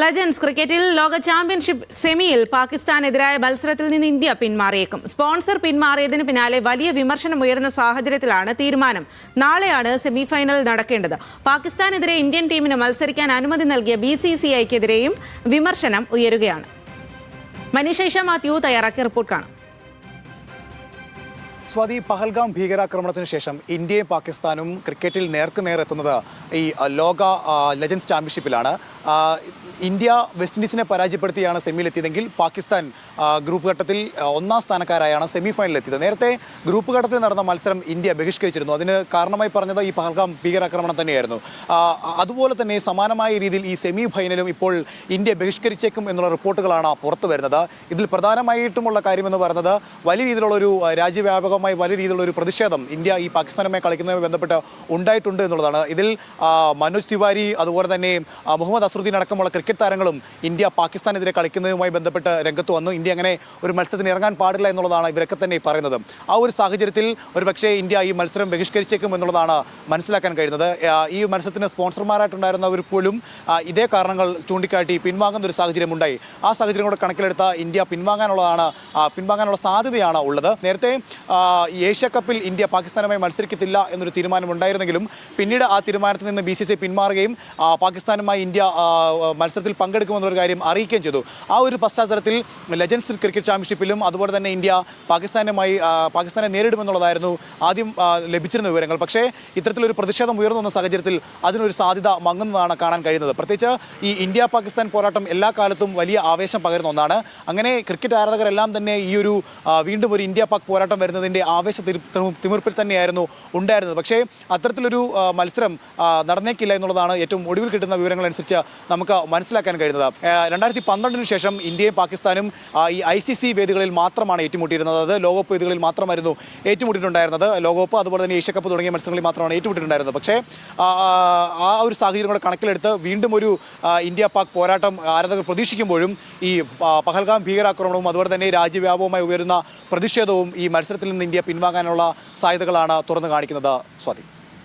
Legends ക്രിക്കറ്റിൽ ലോക championship സെമിയിൽ പാകിസ്ഥാനെതിരായ മത്സരത്തിൽ നിന്ന് ഇന്ത്യ പിന്മാറിയേക്കും. സ്പോൺസർ പിന്മാറിയതിന് പിന്നാലെ വലിയ വിമർശനം ഉയർന്ന സാഹചര്യത്തിലാണ് തീരുമാനം. നാളെയാണ് സെമിഫൈനൽ നടക്കേണ്ടത്. പാകിസ്ഥാനെതിരെ ഇന്ത്യൻ ടീമിന് മത്സരിക്കാൻ അനുമതി നൽകിയ BCCIക്കെതിരെയും വിമർശനം ഉയരുകയാണ്. മനീഷ മാത്യു തയ്യാറാക്കിയ റിപ്പോർട്ട് കാണാം. സ്വാതി, പഹൽഗാം ഭീകരാക്രമണത്തിന് ശേഷം ഇന്ത്യയും പാകിസ്ഥാനും ക്രിക്കറ്റിൽ നേർക്കുനേർ എത്തുന്നത് ഈ ലോക ലെജൻഡ്സ് ചാമ്പ്യൻഷിപ്പിലാണ്. ഇന്ത്യ വെസ്റ്റ് ഇൻഡീസിനെ പരാജയപ്പെടുത്തിയാണ് സെമിയിലെത്തിയതെങ്കിൽ പാകിസ്ഥാൻ ഗ്രൂപ്പ് ഘട്ടത്തിൽ ഒന്നാം സ്ഥാനക്കാരായാണ് സെമിഫൈനലിലെത്തിയത്. നേരത്തെ ഗ്രൂപ്പ് ഘട്ടത്തിൽ നടന്ന മത്സരം ഇന്ത്യ ബഹിഷ്കരിച്ചിരുന്നു. അതിന് കാരണമായി പറഞ്ഞത് ഈ പഹൽഗാം ഭീകരാക്രമണം തന്നെയായിരുന്നു. അതുപോലെ തന്നെ സമാനമായ രീതിയിൽ ഈ സെമി ഫൈനലും ഇപ്പോൾ ഇന്ത്യ ബഹിഷ്കരിച്ചേക്കും എന്നുള്ള റിപ്പോർട്ടുകളാണ് പുറത്തു വരുന്നത്. ഇതിൽ പ്രധാനമായിട്ടുമുള്ള കാര്യമെന്ന് പറയുന്നത് വലിയ രീതിയിലുള്ളൊരു രാജ്യവ്യാപകമായി വലിയ രീതിയിലുള്ള ഒരു പ്രതിഷേധം ഇന്ത്യ ഈ പാകിസ്ഥാനുമായി കളിക്കുന്നതുമായി ബന്ധപ്പെട്ട് ഉണ്ടായിട്ടുണ്ട് എന്നുള്ളതാണ്. ഇതിൽ മനോജ് തിവാരി അതുപോലെ തന്നെ മുഹമ്മദ് അസറുദ്ദീൻ അടക്കമുള്ള ക്രിക്കറ്റ് താരങ്ങളും ഇന്ത്യ പാകിസ്ഥാനെതിരെ കളിക്കുന്നതുമായി ബന്ധപ്പെട്ട് രംഗത്ത് വന്നു. ഇന്ത്യ അങ്ങനെ ഒരു മത്സരത്തിന് ഇറങ്ങാൻ പാടില്ല എന്നുള്ളതാണ് ഇവരൊക്കെ തന്നെ പറയുന്നത്. ആ ഒരു സാഹചര്യത്തിൽ ഒരുപക്ഷേ ഇന്ത്യ ഈ മത്സരം ബഹിഷ്കരിച്ചേക്കും എന്നുള്ളതാണ് മനസ്സിലാക്കാൻ കഴിയുന്നത്. ഈ മത്സരത്തിന് സ്പോൺസർമാരായിട്ടുണ്ടായിരുന്നവർ പോലും ഇതേ കാരണങ്ങൾ ചൂണ്ടിക്കാട്ടി പിൻവാങ്ങുന്ന ഒരു സാഹചര്യം ഉണ്ടായി. ആ സാഹചര്യം കൂടെ കണക്കിലെടുത്ത ഇന്ത്യ പിൻവാങ്ങാനുള്ള സാധ്യതയാണ് ഉള്ളത്. നേരത്തെ ഏഷ്യ കപ്പിൽ ഇന്ത്യ പാകിസ്ഥാനുമായി മത്സരിക്കത്തില്ല എന്നൊരു തീരുമാനമുണ്ടായിരുന്നെങ്കിലും പിന്നീട് ആ തീരുമാനത്തിൽ നിന്ന് BCCI പിന്മാറുകയും പാകിസ്ഥാനുമായി ഇന്ത്യ മത്സരത്തിൽ പങ്കെടുക്കുമെന്നൊരു കാര്യം അറിയിക്കുകയും ചെയ്തു. ആ ഒരു പശ്ചാത്തലത്തിൽ ലെജൻഡ്സ് ക്രിക്കറ്റ് ചാമ്പ്യൻഷിപ്പിലും അതുപോലെ തന്നെ ഇന്ത്യ പാകിസ്ഥാനെ നേരിടുമെന്നുള്ളതായിരുന്നു ആദ്യം ലഭിച്ചിരുന്ന വിവരങ്ങൾ. പക്ഷേ ഇത്തരത്തിലൊരു പ്രതിഷേധം ഉയർന്നു വന്ന സാഹചര്യത്തിൽ അതിനൊരു സാധ്യത മങ്ങുന്നതാണ് കാണാൻ കഴിയുന്നത്. പ്രത്യേകിച്ച് ഈ ഇന്ത്യ പാകിസ്ഥാൻ പോരാട്ടം എല്ലാ കാലത്തും വലിയ ആവേശം പകരുന്ന ഒന്നാണ്. അങ്ങനെ ക്രിക്കറ്റ് ആരാധകരെല്ലാം തന്നെ ഈ ഒരു വീണ്ടും ഒരു ഇന്ത്യ പാക് പോരാട്ടം വരുന്നതിൻ്റെ ആവേശ തിമിർപ്പിൽ തന്നെയായിരുന്നു ഉണ്ടായിരുന്നത്. പക്ഷേ അത്തരത്തിലൊരു മത്സരം നടന്നേക്കില്ല എന്നുള്ളതാണ് ഏറ്റവും ഒടുവിൽ കിട്ടുന്ന വിവരങ്ങളനുസരിച്ച് നമുക്ക് മനസ്സിലാക്കാൻ കഴിയുന്നത്. 2012 ശേഷം ഇന്ത്യയും പാകിസ്ഥാനും ഈ ICC വേദികളിൽ മാത്രമാണ് ഏറ്റുമുട്ടിയിരുന്നത്. അത് ലോകകപ്പ് വേദികളിൽ മാത്രമായിരുന്നു ഏറ്റുമുട്ടിയിട്ടുണ്ടായിരുന്നത്. ലോകകപ്പ് അതുപോലെ തന്നെ ഏഷ്യ കപ്പ് തുടങ്ങിയ മത്സരങ്ങളിൽ മാത്രമാണ് ഏറ്റുമുട്ടിയിട്ടുണ്ടായിരുന്നത്. പക്ഷേ ആ ഒരു സാഹചര്യം കൂടെ കണക്കിലെടുത്ത് വീണ്ടും ഒരു ഇന്ത്യ പാക് പോരാട്ടം ആരാധകർ പ്രതീക്ഷിക്കുമ്പോഴും ഈ പഹൽഗാം ഭീകരാക്രമണവും അതുപോലെ തന്നെ രാജ്യവ്യാപകമായി ഉയരുന്ന പ്രതിഷേധവും ഈ മത്സരത്തിൽ നിന്ന് ഇന്ത്യ പിൻവാങ്ങാനുള്ള സാധ്യതകളാണ് തുറന്നു കാണിക്കുന്നത്. സ്വാതി.